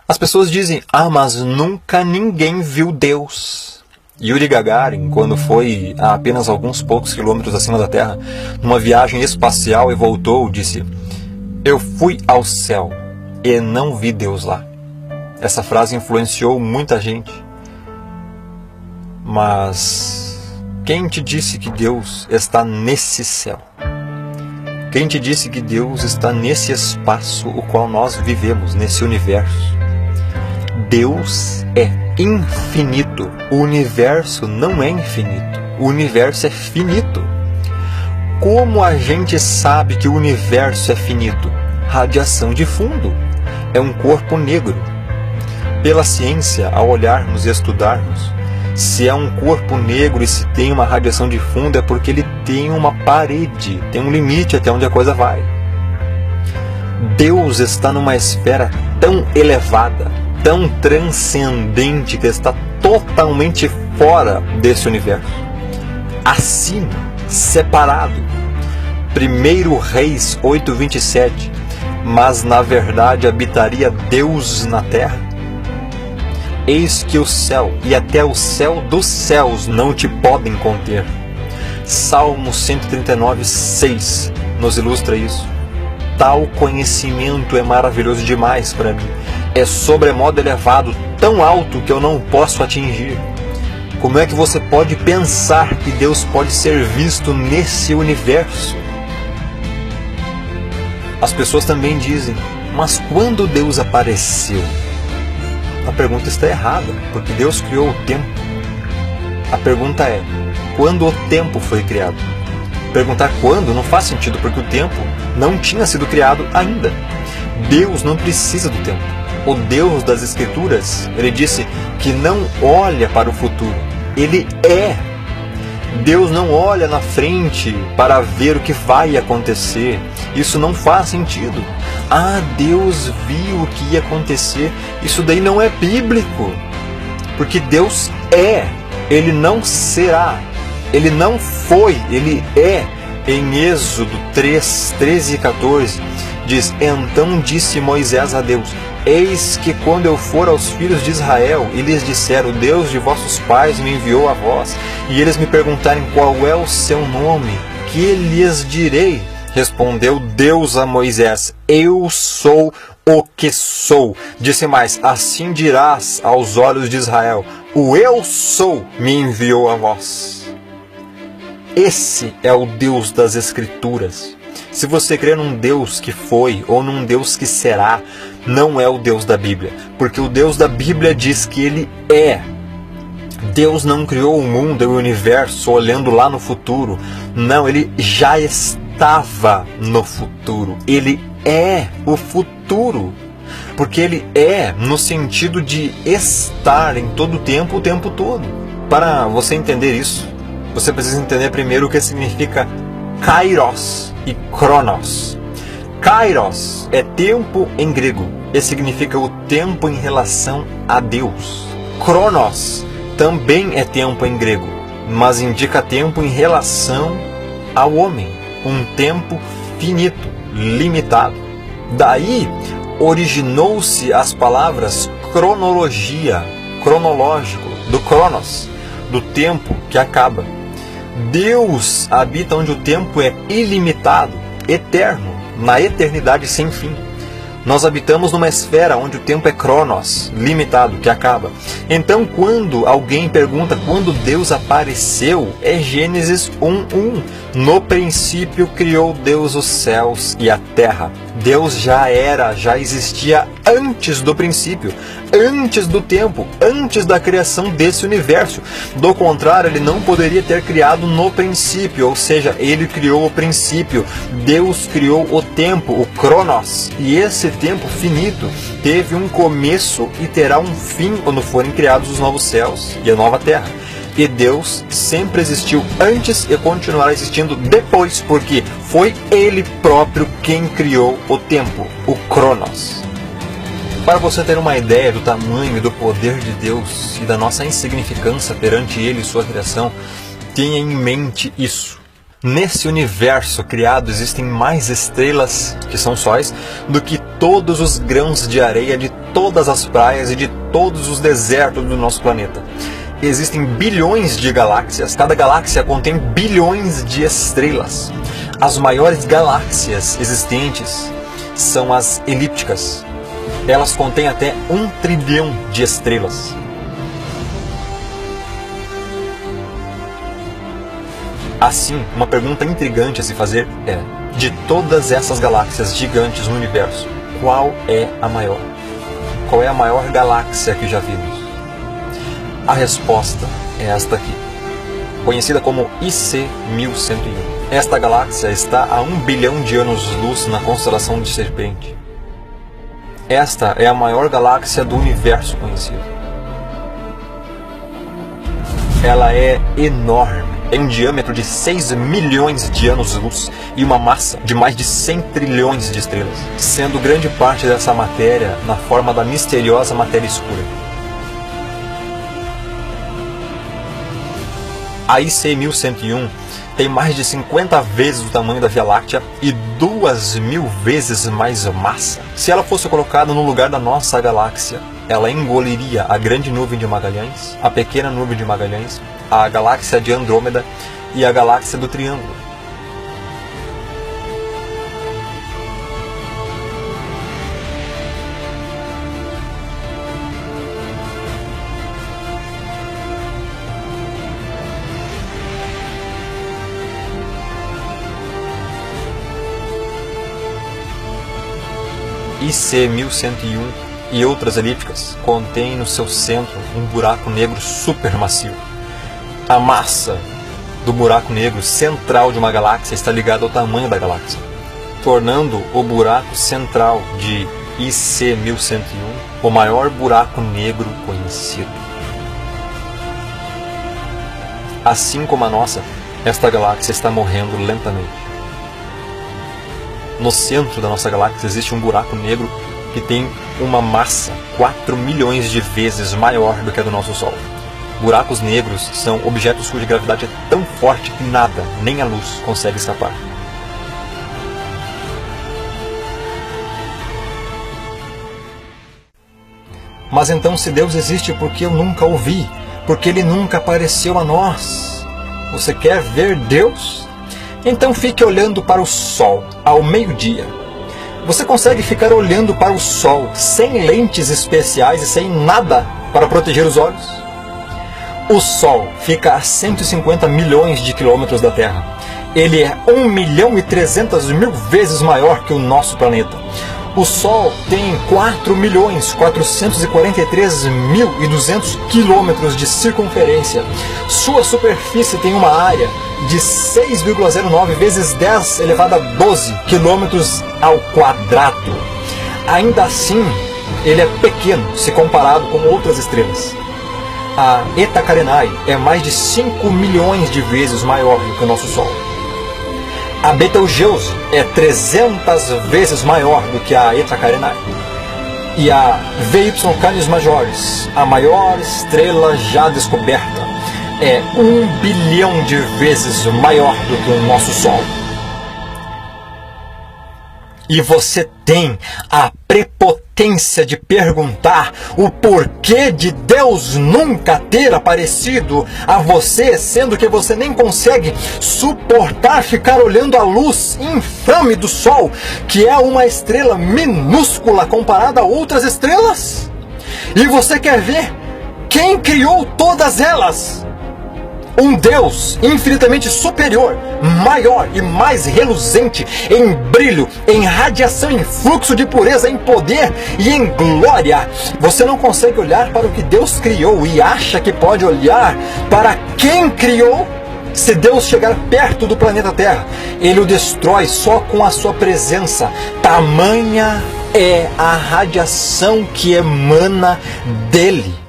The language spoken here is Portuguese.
As pessoas dizem, mas nunca ninguém viu Deus. Yuri Gagarin, quando foi a apenas alguns poucos quilômetros acima da Terra, numa viagem espacial e voltou, disse: eu fui ao céu e não vi Deus lá. Essa frase influenciou muita gente. Mas quem te disse que Deus está nesse céu? Quem te disse que Deus está nesse espaço o qual nós vivemos, nesse universo? Deus é infinito. O universo não é infinito. O universo é finito. Como a gente sabe que o universo é finito? Radiação de fundo. É um corpo negro. Pela ciência, ao olharmos e estudarmos, se é um corpo negro e se tem uma radiação de fundo, é porque ele tem uma parede, tem um limite até onde a coisa vai. Deus está numa esfera tão elevada, tão transcendente, que está totalmente fora desse universo. Acima, separado. 1 Reis 8:27. Mas na verdade habitaria Deus na terra? Eis que o céu e até o céu dos céus não te podem conter. Salmo 139:6 nos ilustra isso. Tal conhecimento é maravilhoso demais para mim. É sobremodo elevado, tão alto que eu não posso atingir. Como é que você pode pensar que Deus pode ser visto nesse universo? As pessoas também dizem, mas quando Deus apareceu? A pergunta está errada, porque Deus criou o tempo. A pergunta é, quando o tempo foi criado? Perguntar quando não faz sentido, porque o tempo não tinha sido criado ainda. Deus não precisa do tempo. O Deus das Escrituras, ele disse que não olha para o futuro. Ele é. Deus não olha na frente para ver o que vai acontecer. Isso não faz sentido. Deus viu o que ia acontecer. Isso daí não é bíblico. Porque Deus é. Ele não será. Ele não foi. Ele é. Em Êxodo 3, 13 e 14, diz: então disse Moisés a Deus: eis que quando eu for aos filhos de Israel e lhes disser, o Deus de vossos pais me enviou a vós, e eles me perguntarem qual é o seu nome, que lhes direi? Respondeu Deus a Moisés: eu sou o que sou. Disse mais: assim dirás aos olhos de Israel, o eu sou me enviou a vós. Esse é o Deus das Escrituras. Se você crê num Deus que foi ou num Deus que será, não é o Deus da Bíblia. Porque o Deus da Bíblia diz que Ele é. Deus não criou o mundo e o universo olhando lá no futuro. Não, Ele já estava no futuro. Ele é o futuro. Porque Ele é no sentido de estar em todo o tempo todo. Para você entender isso, você precisa entender primeiro o que significa Kairos e Cronos. Kairos é tempo em grego e significa o tempo em relação a Deus. Cronos também é tempo em grego, mas indica tempo em relação ao homem. Um tempo finito, limitado. Daí originou-se as palavras cronologia, cronológico, do Cronos, do tempo que acaba. Deus habita onde o tempo é ilimitado, eterno, na eternidade sem fim. Nós habitamos numa esfera onde o tempo é Cronos, limitado, que acaba. Então, quando alguém pergunta quando Deus apareceu, é Gênesis 1:1. No princípio criou Deus os céus e a terra. Deus já existia antes do princípio, antes do tempo, antes da criação desse universo. Do contrário, ele não poderia ter criado no princípio, ou seja, ele criou o princípio. Deus criou o tempo, o Cronos, e esse tempo finito teve um começo e terá um fim quando forem criados os novos céus e a nova terra. E Deus sempre existiu antes e continuará existindo depois, porque foi Ele próprio quem criou o tempo, o Cronos. Para você ter uma ideia do tamanho e do poder de Deus e da nossa insignificância perante Ele e sua criação, tenha em mente isso. Nesse universo criado existem mais estrelas, que são sóis, do que todos os grãos de areia de todas as praias e de todos os desertos do nosso planeta. Existem bilhões de galáxias, cada galáxia contém bilhões de estrelas. As maiores galáxias existentes são as elípticas. Elas contêm até 1 trilhão de estrelas. Assim, uma pergunta intrigante a se fazer é: de todas essas galáxias gigantes no universo, qual é a maior? Qual é a maior galáxia que já vimos? A resposta é esta aqui, conhecida como IC 1101. Esta galáxia está a 1 bilhão de anos-luz na constelação de Serpente. Esta é a maior galáxia do universo conhecido. Ela é enorme. Tem um diâmetro de 6 milhões de anos-luz e uma massa de mais de 100 trilhões de estrelas, sendo grande parte dessa matéria na forma da misteriosa matéria escura. A IC 1101 tem mais de 50 vezes o tamanho da Via Láctea e 2.000 vezes mais massa. Se ela fosse colocada no lugar da nossa galáxia, ela engoliria a grande nuvem de Magalhães, a pequena nuvem de Magalhães, a galáxia de Andrômeda e a galáxia do Triângulo. IC 1101 e outras elípticas contêm no seu centro um buraco negro supermassivo. A massa do buraco negro central de uma galáxia está ligada ao tamanho da galáxia, tornando o buraco central de IC 1101 o maior buraco negro conhecido. Assim como a nossa, esta galáxia está morrendo lentamente. No centro da nossa galáxia existe um buraco negro que tem uma massa 4 milhões de vezes maior do que a do nosso Sol. Buracos negros são objetos cuja gravidade é tão forte que nada, nem a luz, consegue escapar. Mas então, se Deus existe, por que eu nunca o vi? Porque Ele nunca apareceu a nós? Você quer ver Deus? Então fique olhando para o Sol ao meio-dia. Você consegue ficar olhando para o Sol sem lentes especiais e sem nada para proteger os olhos? O Sol fica a 150 milhões de quilômetros da Terra. Ele é 1.300.000 vezes maior que o nosso planeta. O Sol tem 4.443.200 quilômetros de circunferência. Sua superfície tem uma área de 6,09 vezes 10 elevado a 12 quilômetros ao quadrado. Ainda assim, ele é pequeno se comparado com outras estrelas. A Eta Carinae é mais de 5 milhões de vezes maior do que o nosso Sol. A Betelgeuse é 300 vezes maior do que a Eta Carinae. E a VY Canis Majoris, a maior estrela já descoberta, é 1 bilhão de vezes maior do que o nosso Sol. E você tem a prepotência de perguntar o porquê de Deus nunca ter aparecido a você, sendo que você nem consegue suportar ficar olhando a luz infame do Sol, que é uma estrela minúscula comparada a outras estrelas? E você quer ver quem criou todas elas? Um Deus infinitamente superior, maior e mais reluzente em brilho, em radiação, em fluxo de pureza, em poder e em glória. Você não consegue olhar para o que Deus criou e acha que pode olhar para quem criou? Se Deus chegar perto do planeta Terra, Ele o destrói só com a sua presença. Tamanha é a radiação que emana dele.